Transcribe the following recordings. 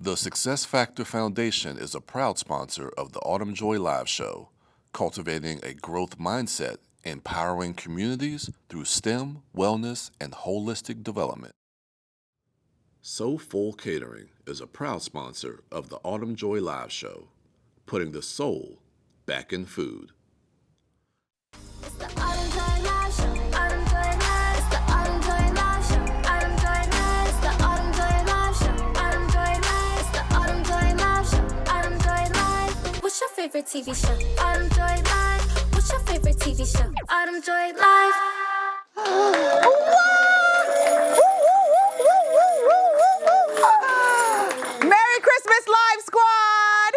The Success Factor Foundation is a proud sponsor of the Autumn Joy Live Show, cultivating a growth mindset, empowering communities through STEM, wellness, and holistic development. So Full Catering is a proud sponsor of the Autumn Joy Live Show, putting the soul back in food. It's the Autumn Joy Live Show. Autumn Joy Live. It's the Autumn Joy Live Show. Autumn Joy Live. It's the Autumn Joy Live Show. Autumn Joy Live. It's the Autumn Joy Live Show. Autumn Joy Live. What's your favorite TV show? Autumn Joy Live. What's your favorite TV show? Autumn Joy Live. Merry Christmas, Live Squad!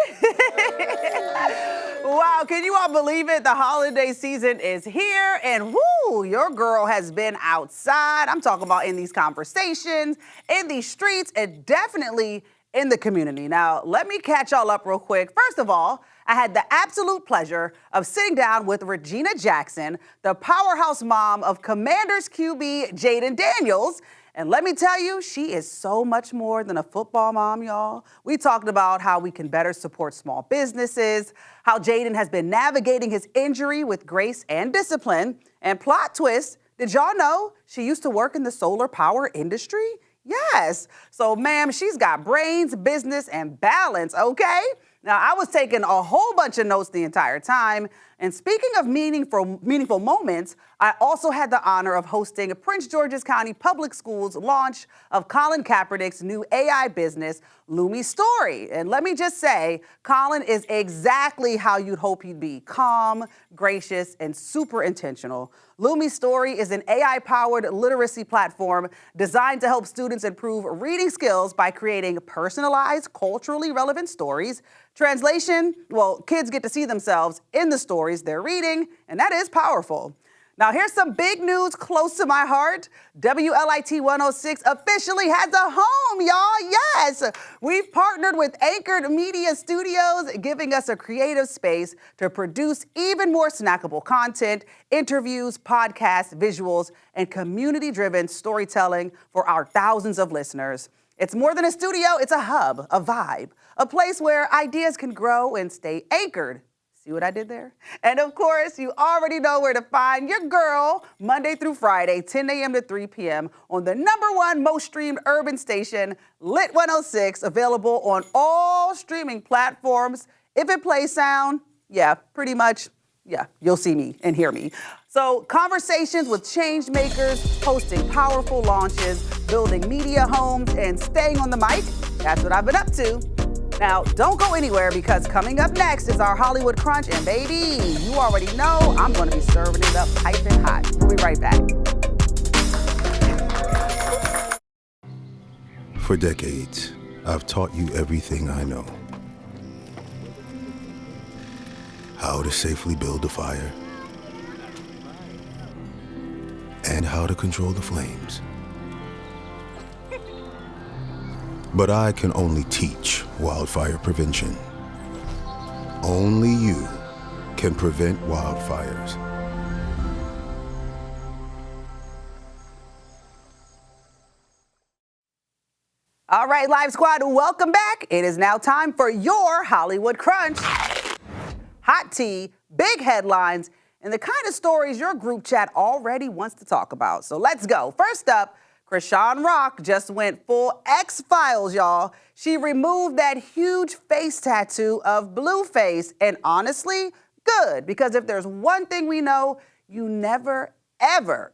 Wow, can you all believe it? The holiday season is here, and whoo, your girl has been outside. I'm talking about in these conversations, in these streets, and definitely in the community. Now, let me catch y'all up real quick. First of all, I had the absolute pleasure of sitting down with Regina Jackson, the powerhouse mom of Commanders QB Jaden Daniels. And let me tell you, she is so much more than a football mom, y'all. We talked about how we can better support small businesses, how Jaden has been navigating his injury with grace and discipline. And plot twist, did y'all know she used to work in the solar power industry? Yes. So, ma'am, she's got brains, business, and balance, okay? Now, I was taking a whole bunch of notes the entire time. And speaking of meaningful moments, I also had the honor of hosting Prince George's County Public Schools' launch of Colin Kaepernick's new AI business, Lumi Story. And let me just say, Colin is exactly how you'd hope he'd be: calm, gracious, and super intentional. Lumi Story is an AI-powered literacy platform designed to help students improve reading skills by creating personalized, culturally relevant stories. Translation, well, kids get to see themselves in the stories they're reading, and that is powerful. Now, here's some big news close to my heart. WLIT 106 officially has a home, y'all. Yes, we've partnered with Anchored Media Studios, giving us a creative space to produce even more snackable content, interviews, podcasts, visuals, and community-driven storytelling for our thousands of listeners. It's more than a studio, it's a hub, a vibe, a place where ideas can grow and stay anchored. See what I did there? And of course, you already know where to find your girl Monday through Friday, 10 a.m. to 3 p.m. on the #1 most streamed urban station, Lit 106, available on all streaming platforms. If it plays sound, yeah, pretty much, yeah, you'll see me and hear me. So conversations with change makers, hosting powerful launches, building media homes, and staying on the mic, that's what I've been up to. Now, don't go anywhere, because coming up next is our Hollywood Crunch, and baby, you already know I'm gonna be serving it up piping hot. We'll be right back. For decades, I've taught you everything I know. How to safely build a fire, and how to control the flames. But I can only teach wildfire prevention. Only you can prevent wildfires. All right, Live Squad, welcome back. It is now time for your Hollywood Crunch. Hot tea, big headlines, and the kind of stories your group chat already wants to talk about. So let's go. First up, Krishan Rock just went full X-Files, y'all. She removed that huge face tattoo of Blueface, and honestly, good, because if there's one thing we know, you never, ever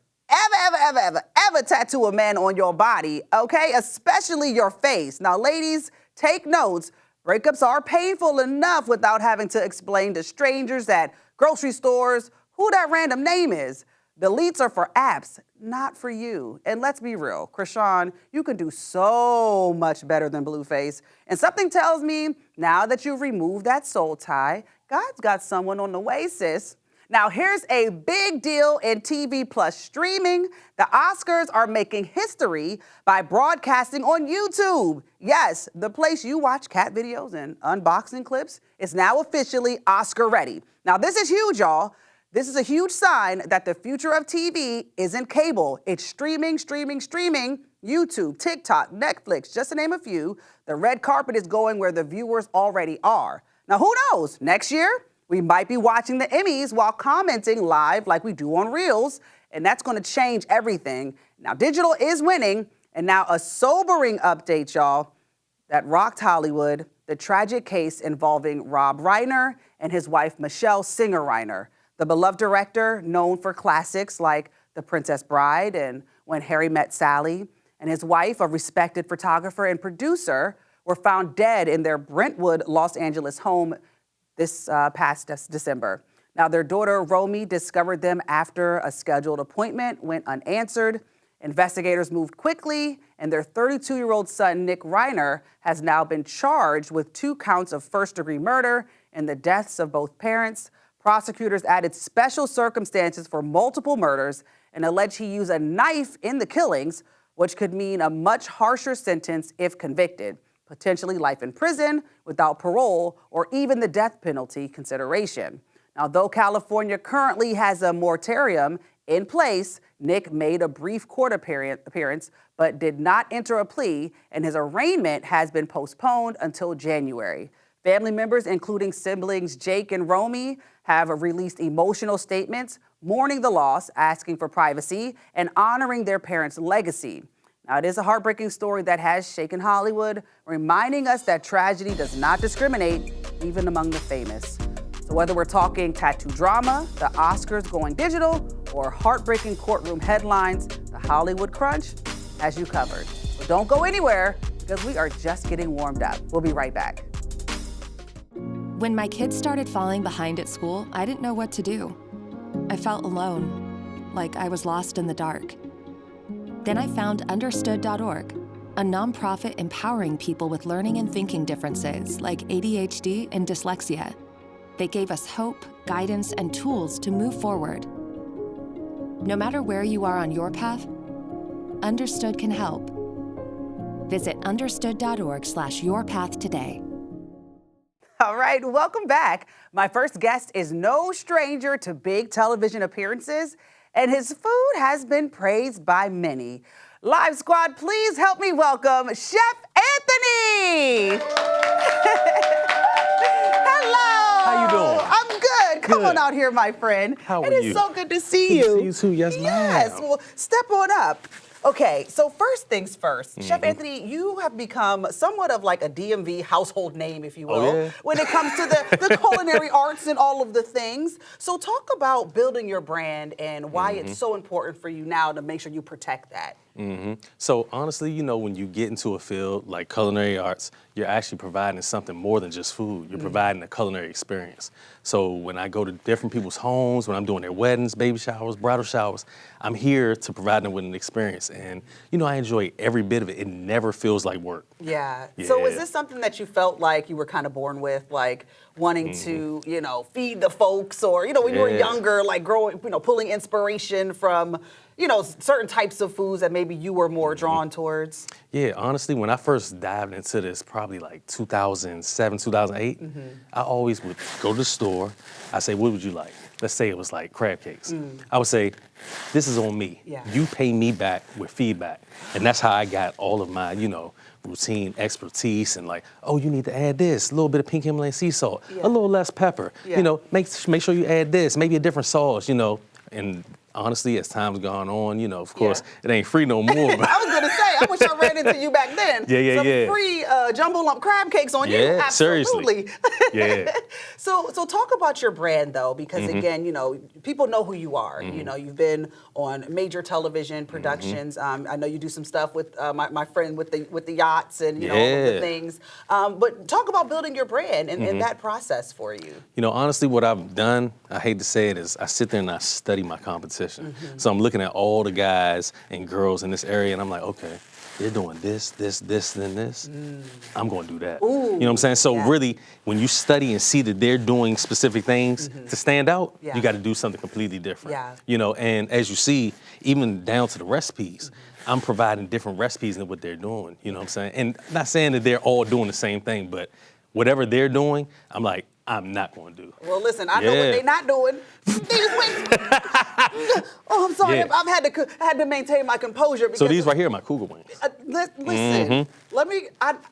tattoo a man on your body, okay? Especially your face. Now, ladies, take notes. Breakups are painful enough without having to explain to strangers at grocery stores who that random name is. Deletes are for apps, not for you. And let's be real, Krishan, you can do so much better than Blueface. And something tells me, now that you've removed that soul tie, God's got someone on the way, sis. Now, here's a big deal in TV plus streaming. The Oscars are making history by broadcasting on YouTube. Yes, the place you watch cat videos and unboxing clips is now officially Oscar ready. Now, this is huge, y'all. This is a huge sign that the future of TV isn't cable. It's streaming. YouTube, TikTok, Netflix, just to name a few. The red carpet is going where the viewers already are. Now, who knows? Next year, we might be watching the Emmys while commenting live like we do on Reels, and that's going to change everything. Now, digital is winning, and now a sobering update, y'all, that rocked Hollywood, the tragic case involving Rob Reiner and his wife, Michelle Singer Reiner, the beloved director known for classics like The Princess Bride and When Harry Met Sally, and his wife, a respected photographer and producer, were found dead in their Brentwood, Los Angeles home this past December. Now, their daughter, Romy, discovered them after a scheduled appointment went unanswered. Investigators moved quickly, and their 32-year-old son, Nick Reiner, has now been charged with 2 counts of first-degree murder in the deaths of both parents. Prosecutors added special circumstances for multiple murders and allege he used a knife in the killings, which could mean a much harsher sentence if convicted, potentially life in prison without parole or even the death penalty consideration. Now, though California currently has a moratorium in place, Nick made a brief court appearance but did not enter a plea, and his arraignment has been postponed until January. Family members, including siblings Jake and Romy, have released emotional statements mourning the loss, asking for privacy, and honoring their parents' legacy. Now, it is a heartbreaking story that has shaken Hollywood, reminding us that tragedy does not discriminate, even among the famous. So whether we're talking tattoo drama, the Oscars going digital, or heartbreaking courtroom headlines, the Hollywood Crunch has you covered. So don't go anywhere, because we are just getting warmed up. We'll be right back. When my kids started falling behind at school, I didn't know what to do. I felt alone, like I was lost in the dark. Then I found Understood.org, a nonprofit empowering people with learning and thinking differences like ADHD and dyslexia. They gave us hope, guidance, and tools to move forward. No matter where you are on your path, Understood can help. Visit understood.org/yourpath today. All right, welcome back. My first guest is no stranger to big television appearances, and his food has been praised by many. Live Squad, please help me welcome Chef Anthony. Hello. How you doing? I'm good. Come Good. on out here, my friend. How are It is you? so good to see you. Good to see you too. Yes, ma'am. Yes. Well, step on up. Okay, so first things first, Chef Anthony, you have become somewhat of like a DMV household name, if you will, Oh, yeah? when it comes to the culinary arts and all of the things. So talk about building your brand and why it's so important for you now to make sure you protect that. So honestly, you know, when you get into a field like culinary arts, you're actually providing something more than just food. You're providing a culinary experience. So when I go to different people's homes, when I'm doing their weddings, baby showers, bridal showers, I'm here to provide them with an experience. And, you know, I enjoy every bit of it. It never feels like work. Yeah. So is Yeah. this something that you felt like you were kind of born with, like wanting to, you know, feed the folks, or, you know, when you were Yeah. younger, like growing, you know, pulling inspiration from, you know, certain types of foods that maybe you were more drawn towards? Yeah, honestly, when I first dived into this, probably like 2007, 2008, I always would go to the store. I say, what would you like? Let's say it was like crab cakes. I would say, this is on me. Yeah. You pay me back with feedback. And that's how I got all of my, you know, routine expertise and like, oh, you need to add this, a little bit of pink Himalayan sea salt, Yeah. a little less pepper. Yeah. You know, make sure you add this, maybe a different sauce, you know. And honestly, as time's gone on, you know, of course, it ain't free no more. But I was gonna say, I wish I ran into you back then. Yeah, Some yeah. free jumbo lump crab cakes on you. Yeah, Absolutely. seriously. Yeah. So talk about your brand though, because again, you know, people know who you are. You know, you've been on major television productions. I know you do some stuff with my friend with the yachts and you know all of the Yeah. things. But talk about building your brand and that process for you. You know, honestly, what I've done, I hate to say it, is I sit there and I study my competition. So I'm looking at all the guys and girls in this area, and I'm like, okay, they're doing this, then this. I'm going to do that. You know what I'm saying? So yeah. really, when you study and see that they're doing specific things to stand out, Yeah. you got to do something completely different. Yeah. You know, and as you see, even down to the recipes, I'm providing different recipes than what they're doing. You know what I'm saying? And not saying that they're all doing the same thing, but whatever they're doing, I'm like, I'm not going to do. Well, listen, I know what Yeah. they're not doing. These wings. Oh, I'm sorry. Yeah. I had to maintain my composure. Because, So these right here are my cougar wings. Listen, let me,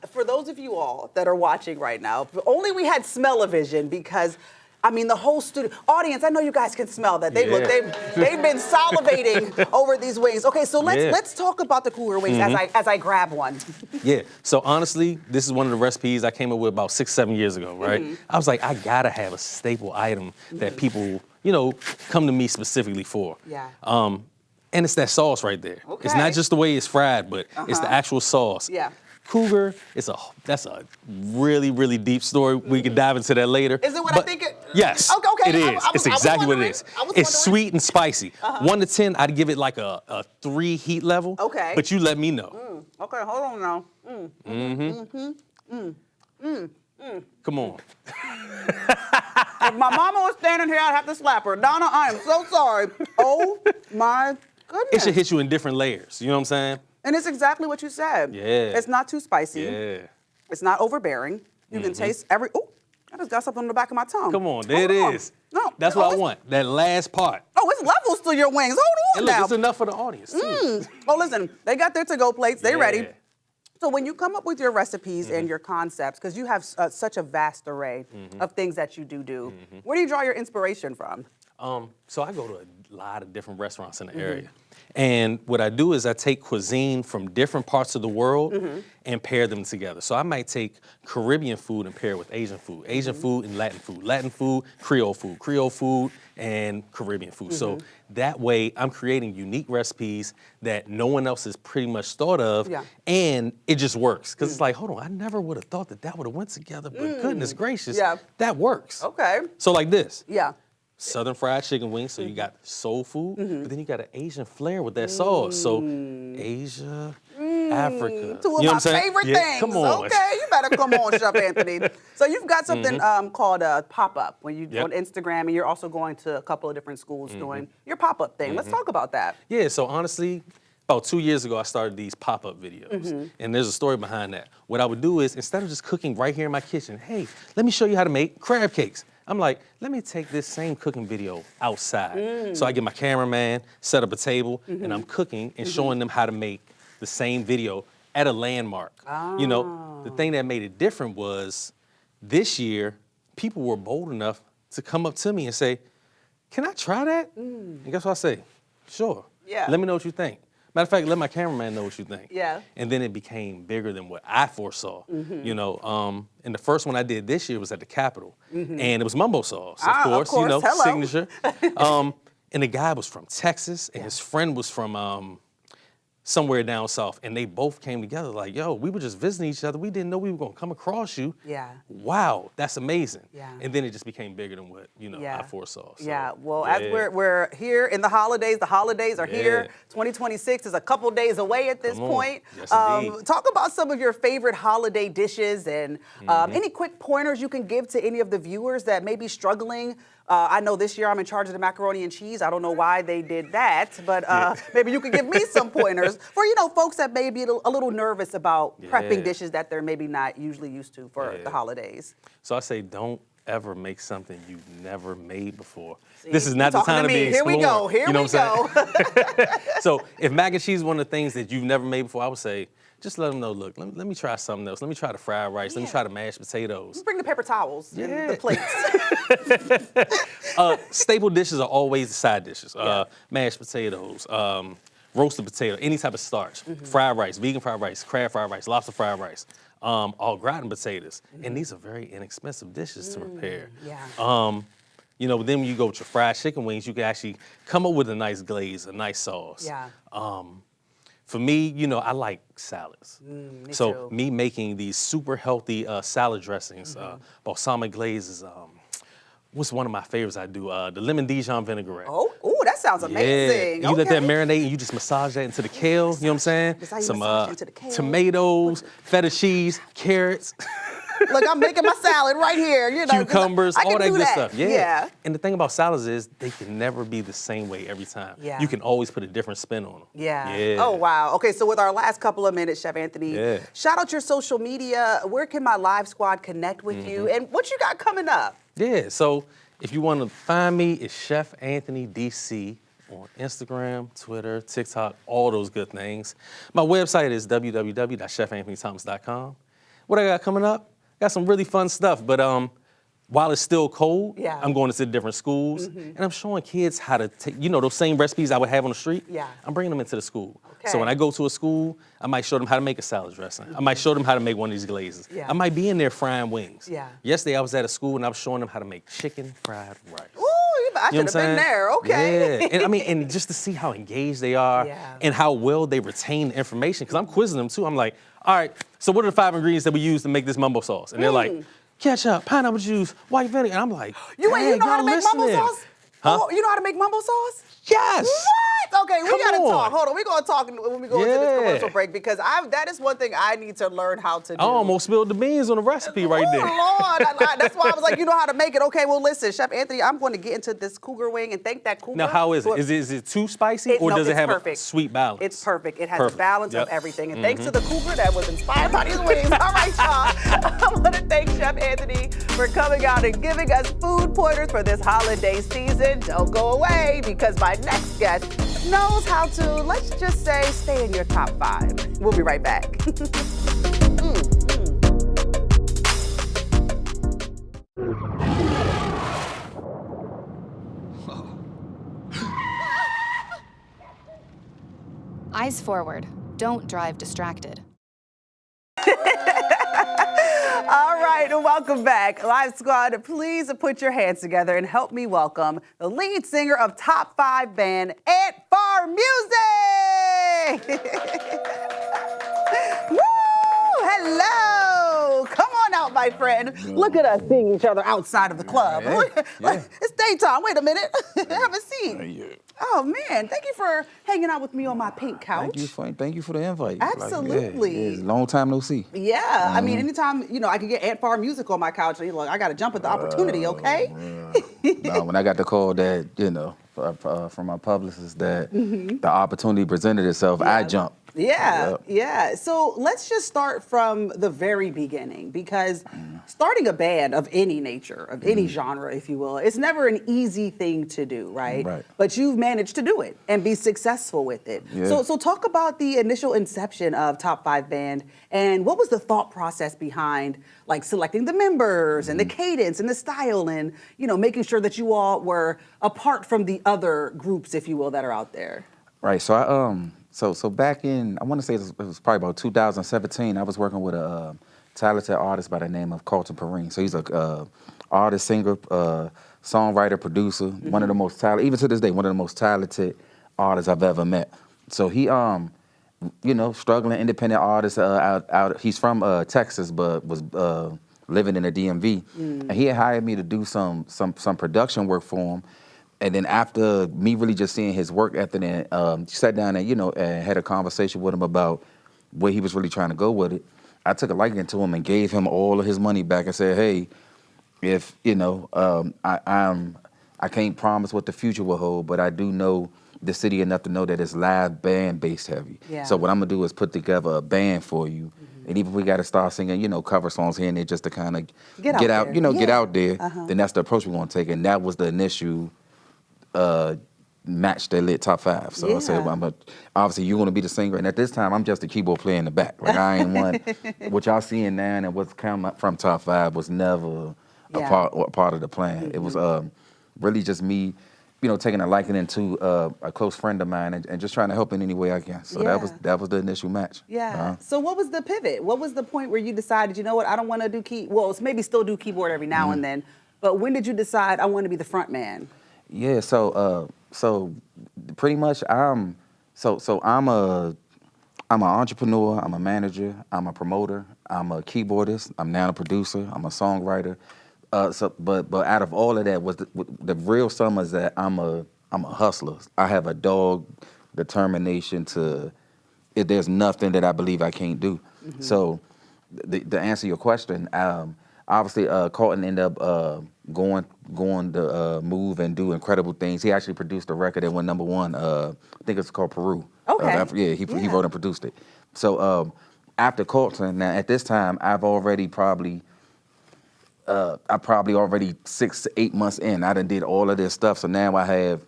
for those of you all that are watching right now, only we had smell-o-vision because, I mean, the whole studio, audience, I know you guys can smell that. They've been salivating over these wings. Okay, so let's talk about the cougar wings as I grab one. Yeah, so honestly, this is one of the recipes I came up with about 6-7 years ago, right? I was like, I gotta have a staple item that people, come to me specifically for. Yeah. And it's that sauce right there. Okay. It's not just the way it's fried, but it's the actual sauce. Yeah. Cougar, that's a really, really deep story. We can dive into that later. Is it what I think it? Yes, Okay. it is. It's exactly what it is. It's wondering. sweet and spicy. 1 to 10, I'd give it like a 3 heat level. Okay. But you let me know. Okay, hold on now. Come on. If my mama was standing here, I'd have to slap her. Donna, I am so sorry. Oh my goodness. It should hit you in different layers. You know what I'm saying? And it's exactly what you said. Yeah. It's not too spicy. Yeah. It's not overbearing. You can taste every. Oh, I just got something on the back of my tongue. Come on, there Hold it on. is. No, That's what I want. That last part. Oh, it's levels to your wings. Hold on And look, now. it's enough for the audience too. Oh, listen, they got their to-go plates. They ready. Yeah. So when you come up with your recipes and your concepts, because you have such a vast array of things that you do, where do you draw your inspiration from? So I go to a lot of different restaurants in the area. And what I do is I take cuisine from different parts of the world and pair them together. So I might take Caribbean food and pair it with Asian food, Asian food and Latin food, Creole food, and Caribbean food. So that way I'm creating unique recipes that no one else has pretty much thought of, and it just works. Because it's like, hold on, I never would have thought that would have went together, but goodness gracious, that works. Okay. So like this. Yeah. Southern fried chicken wings, so you got soul food, but then you got an Asian flair with that sauce. So Asia, Africa. Two of you know my what I'm saying? favorite Yeah, things. come on. Okay, you better come on, Chef Anthony. So you've got something called a pop-up when you on Instagram, and you're also going to a couple of different schools doing your pop-up thing. Let's talk about that. Yeah, so honestly, about 2 years ago, I started these pop-up videos, and there's a story behind that. What I would do is, instead of just cooking right here in my kitchen, hey, let me show you how to make crab cakes. I'm like, let me take this same cooking video outside. So I get my cameraman, set up a table, and I'm cooking and showing them how to make the same video at a landmark. You know, the thing that made it different was this year, people were bold enough to come up to me and say, can I try that? And guess what I say? Sure. Yeah. Let me know what you think. Matter of fact, let my cameraman know what you think. Yeah. And then it became bigger than what I foresaw. You know, and the first one I did this year was at the Capitol, and it was mumbo sauce, of course. You know, Hello. signature. And the guy was from Texas, and his friend was from somewhere down south, and they both came together like, yo, we were just visiting each other. We didn't know we were gonna come across you. Yeah. Wow, that's amazing. Yeah. And then it just became bigger than what, I foresaw. So, Yeah, well, as we're here in the holidays are here. 2026 is a couple days away at this Come on. point. Yes, indeed. Talk about some of your favorite holiday dishes and any quick pointers you can give to any of the viewers that may be struggling. I know this year I'm in charge of the macaroni and cheese. I don't know why they did that, but maybe you could give me some pointers for, folks that may be a little nervous about prepping dishes that they're maybe not usually used to for the holidays. So I say don't ever make something you've never made before. This is not the Talking time to me. be Here exploring. we go. Here you know we what I'm go. saying? So if mac and cheese is one of the things that you've never made before, I would say, just let them know, look, let me try something else. Let me try the fried rice. Let me try the mashed potatoes. Bring the paper towels and the plates. Staple dishes are always the side dishes. Mashed potatoes, roasted potato, any type of starch. Fried rice, vegan fried rice, crab fried rice, lobster fried rice, au gratin potatoes. And these are very inexpensive dishes to prepare. Then when you go with your fried chicken wings, you can actually come up with a nice glaze, a nice sauce. For me, I like salads. Too. Me making these super healthy salad dressings, balsamic glazes, what's one of my favorites I do? The lemon Dijon vinaigrette. Oh, that sounds amazing. Yeah. You let that marinate and you just massage that into the kale, you know what I'm saying? That's how you Some massage into the kale. tomatoes, feta cheese, carrots, Look, I'm making my salad right here. 'Cause cucumbers, I can all that do good stuff. Yeah. And the thing about salads is they can never be the same way every time. Yeah. You can always put a different spin on them. Yeah. Oh, wow. Okay, so with our last couple of minutes, Chef Anthony, shout out your social media. Where can my live squad connect with you? And what you got coming up? Yeah, so if you want to find me, it's Chef Anthony DC on Instagram, Twitter, TikTok, all those good things. My website is www.chefanthonythomas.com. What I got coming up? Got some really fun stuff, but while it's still cold, Yeah. I'm going to different schools and I'm showing kids how to take, those same recipes I would have on the street. Yeah. I'm bringing them into the school. Okay. So when I go to a school, I might show them how to make a salad dressing. I might show them how to make one of these glazes. Yeah. I might be in there frying wings. Yeah. Yesterday I was at a school and I was showing them how to make chicken fried rice. Ooh, I should have been there. Okay. Yeah, and just to see how engaged they are Yeah. and how well they retain the information, because I'm quizzing them too. I'm like, all right, so what are the 5 ingredients that we use to make this mumbo sauce? And they're like, ketchup, pineapple juice, white vinegar. And I'm like, You know "Dang, how to y'all make mumbo listening." sauce? Huh? Oh, you know how to make mumbo sauce? Yes. What? Okay, we Come gotta on. talk. Hold on, we're gonna talk when we go into this Yeah. commercial break because that is one thing I need to learn how to do. I almost spilled the beans on the recipe right Oh, there. Lord. That's why I was like, you know how to make it. Okay, well, listen, Chef Anthony, I'm going to get into this cougar wing and thank that cougar. Now, how is it? for- Is it too spicy or no, does it it's have perfect. a sweet balance? It's perfect. It has Perfect. a balance Yep. of everything. And thanks to the cougar that was inspired by these wings. All right, y'all. I want to thank Chef Anthony for coming out and giving us food pointers for this holiday season. Don't go away because my next guest knows how to, let's just say, stay in your top 5. We'll be right back. Eyes forward. Don't drive distracted. All right, and welcome back. Live Squad, please put your hands together and help me welcome the lead singer of Top 5 band, Ant Farm Music! Woo! Hello! Come on out, my friend. Look at us seeing each other outside of the club. It's daytime. Wait a minute. Have a seat. Oh, man. Thank you for hanging out with me on my pink couch. Thank you for the invite. Absolutely. It's a long time no see. Yeah, I mean, anytime, I can get Ant Farm Music on my couch, look, I got to jump at the opportunity, okay? No, when I got the call that, from my publicist that the opportunity presented itself, I jumped. Yeah. So let's just start from the very beginning because starting a band of any nature, of any genre, if you will, it's never an easy thing to do, right? Right. But you've managed to do it and be successful with it. Yeah. So talk about the initial inception of Top 5 Band and what was the thought process behind like selecting the members and the cadence and the style and, making sure that you all were apart from the other groups, if you will, that are out there. Right. So So back in, I want to say it was probably about 2017, I was working with a talented artist by the name of Carlton Perrine. So he's a artist, singer, songwriter, producer, one of the most talented, even to this day, one of the most talented artists I've ever met. So he, struggling independent artist he's from Texas, but was living in the DMV. And he had hired me to do some production work for him. And then after me really just seeing his work ethic and sat down and, and had a conversation with him about where he was really trying to go with it, I took a liking to him and gave him all of his money back and said, hey, if, I can't promise what the future will hold, but I do know the city enough to know that it's live band based heavy. Yeah. So what I'm gonna do is put together a band for you. And even if we gotta start singing, cover songs here and there just to kind of get out there, then that's the approach we're gonna take. And that was the initial match that lit Top 5. So I said, obviously you're gonna be the singer, and at this time I'm just a keyboard player in the back. Like I ain't one. What y'all seeing now and what's coming from Top 5 was never a part of the plan. It was really just me, taking a liking into a close friend of mine and just trying to help in any way I can. So that was the initial match. Yeah. So what was the pivot? What was the point where you decided, you know what, I don't want to do maybe still do keyboard every now and then, but when did you decide I want to be the front man? Yeah, so pretty much I'm an entrepreneur, I'm a manager, I'm a promoter, I'm a keyboardist, I'm now a producer, I'm a songwriter. But out of all of that was the real sum is that I'm a hustler. I have a dog determination if there's nothing that I believe I can't do. So to answer your question, obviously Carlton ended up going to move and do incredible things. He actually produced a record that went #1. I think it's called Peru. Okay. He wrote and produced it. So after Carlton, now at this time I've already probably 6 to 8 months in. I done did all of this stuff. So now I have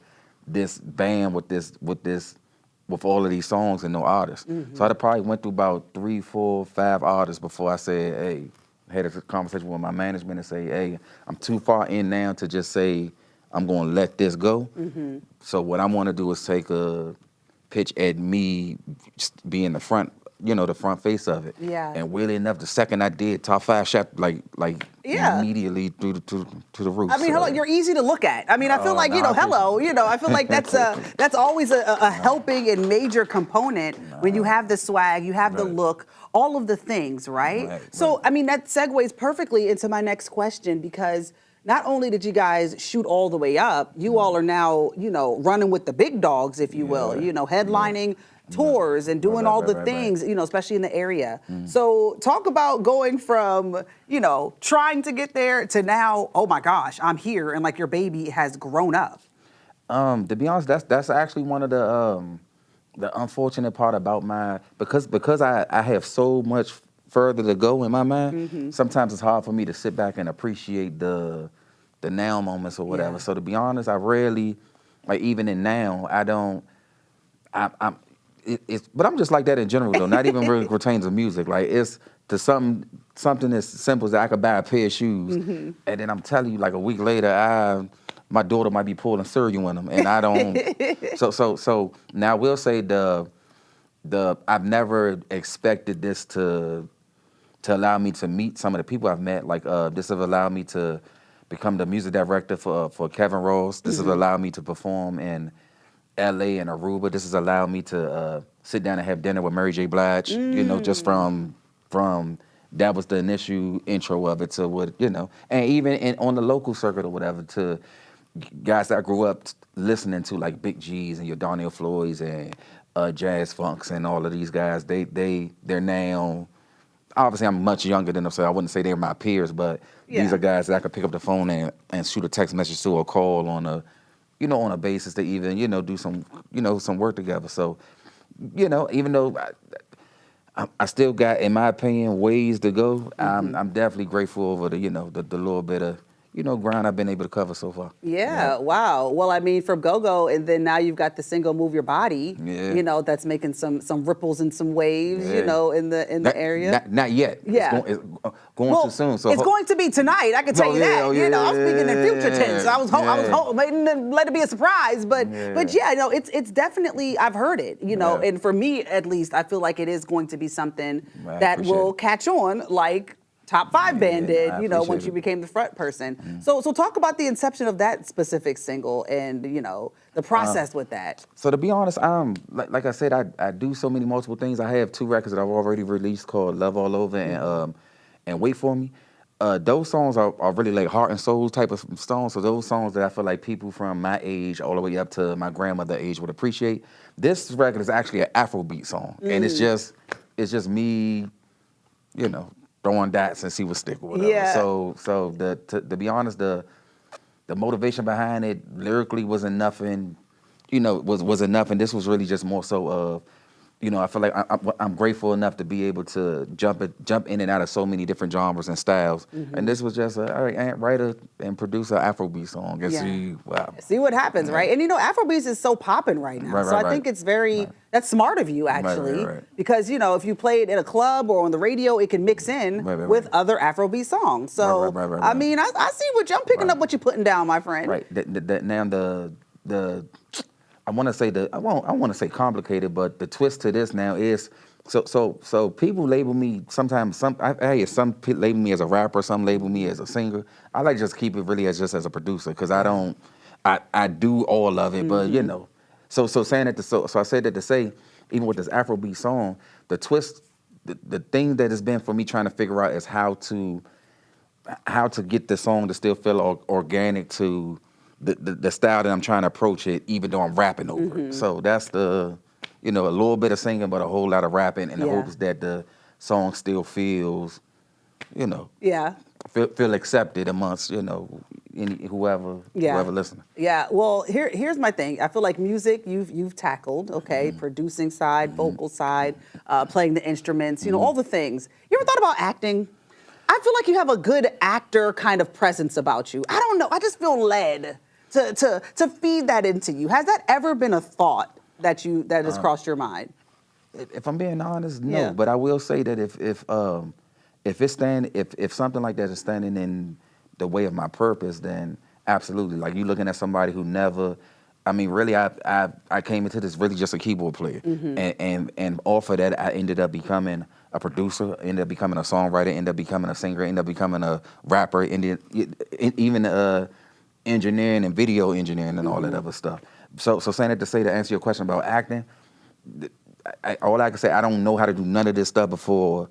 this band with all of these songs and no artists. So I probably went through about 3, 4, 5 artists before I said, hey, had a conversation with my management and say, hey, I'm too far in now to just say I'm going to let this go. So what I want to do is take a pitch at me just being the front, the front face of it. Yeah. And weirdly enough, the second I did, top 5 shot like Yeah. immediately to the roof. I mean, hello, you're easy to look at. I mean, I feel like, no, I hello, I feel like that's always a helping and major component when you have the swag, you have the look, all of the things, right? So, I mean, that segues perfectly into my next question, because not only did you guys shoot all the way up, you all are now, running with the big dogs, if you will, headlining tours and doing all the things, especially in the area. So talk about going from, trying to get there to now, oh my gosh, I'm here, and like your baby has grown up. To be honest, that's actually one of the unfortunate part about because I have so much further to go in my mind. Sometimes it's hard for me to sit back and appreciate the now moments or whatever. Yeah. So to be honest, I rarely, like even in now, I don't. But I'm just like that in general though. Not even really pertains to music. Like it's to something as simple as I could buy a pair of shoes, and then I'm telling you, like a week later, my daughter might be pulling cereal in them, and I don't. So now we'll say I've never expected this to allow me to meet some of the people I've met. Like this have allowed me to become the music director for Kevin Ross. This has allowed me to perform in LA and Aruba. This has allowed me to sit down and have dinner with Mary J. Blige, just from that was the initial intro of it to what, and even on the local circuit or whatever, to guys that I grew up listening to, like Big G's and your Darnell Floyds and Jazz Funks and all of these guys. They're now, obviously I'm much younger than them, so I wouldn't say they're my peers, but these are guys that I could pick up the phone and shoot a text message to or call on a basis to even, do some work together. So, even though I still got, in my opinion, ways to go, I'm definitely grateful over the little bit of, ground I've been able to cover so far. Yeah, wow. Well, I mean, from Go-Go, and then now you've got the single Move Your Body, that's making some ripples and some waves, in the area. Not yet. Yeah. It's going too soon. So it's going to be tonight, I can tell you that. I'm speaking in future tense. I was hoping to let it be a surprise, but it's definitely, I've heard it, and for me, at least, I feel like it is going to be something that will catch on, like Top 5 Band did, once you became the front person. So talk about the inception of that specific single and, the process with that. So to be honest, like I said, I do so many multiple things. I have 2 records that I've already released called Love All Over and Wait For Me. Those songs are really like heart and soul type of songs. So those songs that I feel like people from my age all the way up to my grandmother age would appreciate. This record is actually an Afrobeat song. And it's just me, throwing dots and see what stick or whatever. Yeah. So to be honest, the motivation behind it lyrically wasn't nothing, was enough, and this was really just more so of, I feel like I'm grateful enough to be able to jump in and out of so many different genres and styles, and this was just all right, write and produce an Afrobeat song and see what happens, right? And Afrobeats is so popping right now, so I think it's very that's smart of you actually, because if you play it at a club or on the radio, it can mix in with other Afrobeat songs. So I mean, I see I'm picking up what you're putting down, my friend. Right. Now the I want to say I want to say complicated, but the twist to this now is so people label me sometimes. Some label me as a rapper, some label me as a singer. I like just keep it really just as a producer, because I do all of it, but So saying that so I said that to say, even with this Afrobeat song, the twist, the thing that has been for me trying to figure out is how to get the song to still feel organic to the style that I'm trying to approach it, even though I'm rapping over it. So that's a little bit of singing, but a whole lot of rapping, and the hope is that the song still feels, feel accepted amongst, whoever listening. Yeah, well, here's my thing. I feel like music you've tackled, producing side, vocal side, playing the instruments, all the things. You ever thought about acting? I feel like you have a good actor kind of presence about you. I don't know, I just feel led to feed that into you? Has that ever been a thought that has crossed your mind? If I'm being honest, no. Yeah. But I will say that if something like that is standing in the way of my purpose, then absolutely. Like you looking at somebody who never. I mean, really, I came into this really just a keyboard player, and off of that, I ended up becoming a producer, ended up becoming a songwriter, ended up becoming a singer, ended up becoming a rapper, even engineering and video engineering and all that other stuff. So saying that to say, to answer your question about acting, all I can say, I don't know how to do none of this stuff before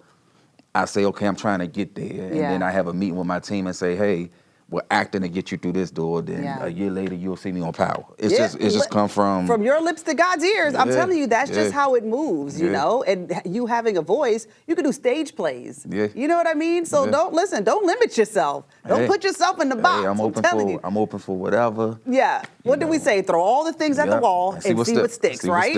I say, okay, I'm trying to get there, and then I have a meeting with my team and say, hey, we're acting to get you through this door. Then a year later, you'll see me on Power. It's just come from your lips to God's ears. I'm telling you, that's just how it moves, you know. And you having a voice, you can do stage plays. Yeah. You know what I mean? So don't limit yourself. Don't put yourself in the box. I'm open for whatever. Yeah. What do we say? Throw all the things at the wall and see what sticks, right?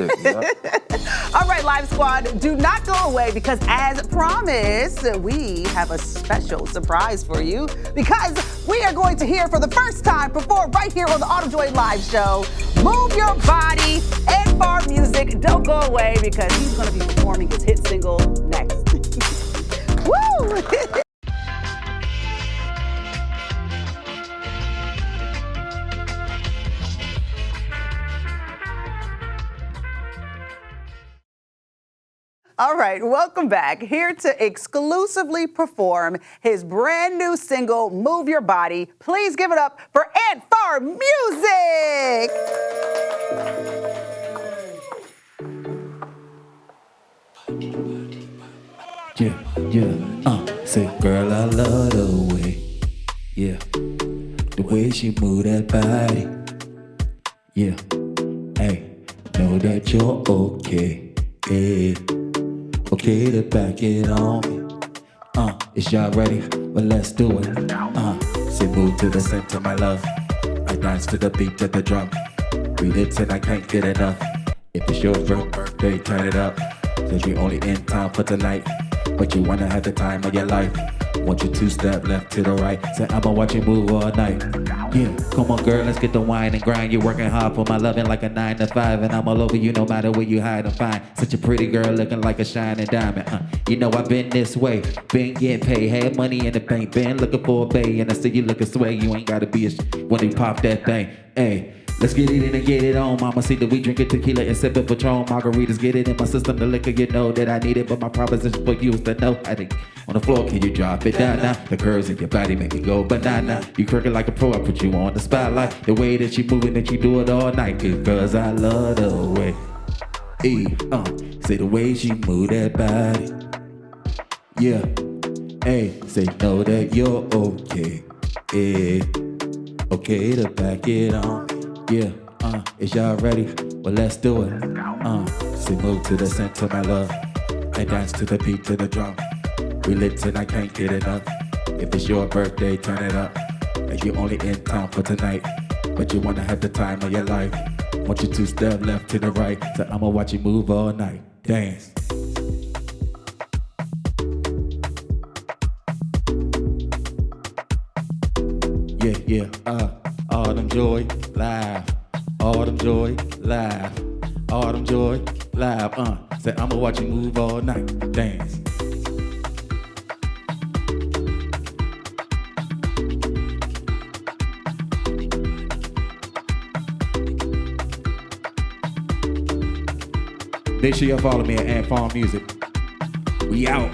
All right, Live Squad, do not go away because as promised, we have a special surprise for you because we are going to hear for the first time perform right here on the Autumn Joy Live Show. Move Your Body and Far Music. Don't go away because he's going to be performing his hit single next. Woo! All right, welcome back. Here to exclusively perform his brand new single, Move Your Body. Please give it up for Ant Far Music. Say, girl, I love the way, the way she move that body, hey, know that you're okay, okay to back it on me, is y'all ready? Well, let's do it, say move to the center, my love, I dance to the beat of the drum, read it and I can't get enough, if it's your birthday, turn it up, cause we only in town for tonight, but you wanna have the time of your life. Want you to step left to the right. Say I'ma watch you move all night. Yeah, come on girl, let's get the wine and grind. You're working hard for my loving like a 9 to 5, and I'm all over you no matter where you hide and find. Such a pretty girl looking like a shining diamond. You know I've been this way, been getting paid, had money in the bank, been looking for a bae, and I see you looking sway. You ain't gotta be when you pop that thing. Hey. Let's get it in and get it on, mama. See that we drinking tequila and sipping Patron margaritas. Get it in my system, the liquor, you know that I need it. But my proposition for you is to know I think on the floor, can you drop it down now? The curves in your body make me go banana. You crooked like a pro, I put you on the spotlight. The way that you moving, that you do it all night. Cause I love the way. Say the way she move that body. Yeah, hey, say know that you're okay. Okay to back it on. Yeah, is y'all ready? Well, let's do it. Say move to the center, my love. I dance to the beat to the drum. We lit and I can't get enough. If it's your birthday, turn it up. And you only in town for tonight, but you wanna have the time of your life. Want you to step left to the right, so I'ma watch you move all night. Dance. Autumn Joy Live, Autumn Joy Live, Autumn Joy Live, say I'ma watch you move all night, dance. Make sure y'all follow me at Ant Farm Music. We out.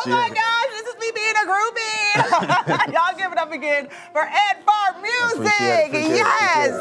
Oh my gosh, this is me being a groupie. Y'all give it up again for Ant Farm Music. Appreciate it. Yes.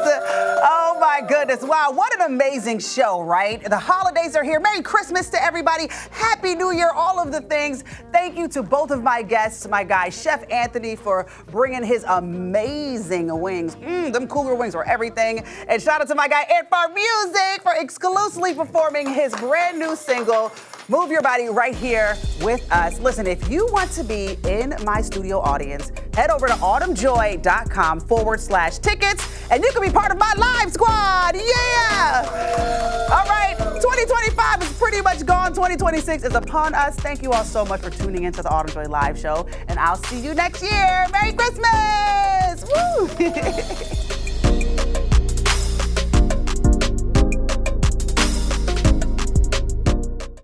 Oh my goodness. Wow, what an amazing show, right? The holidays are here. Merry Christmas to everybody. Happy New Year, all of the things. Thank you to both of my guests, my guy, Chef Anthony, for bringing his amazing wings. Them cougar wings were everything. And shout out to my guy, Ant Farm Music, for exclusively performing his brand new single, Move your body right here with us. Listen, if you want to be in my studio audience, head over to autumnjoy.com/tickets and you can be part of my live squad. Yeah! All right, 2025 is pretty much gone. 2026 is upon us. Thank you all so much for tuning into the Autumn Joy Live Show, and I'll see you next year. Merry Christmas! Woo!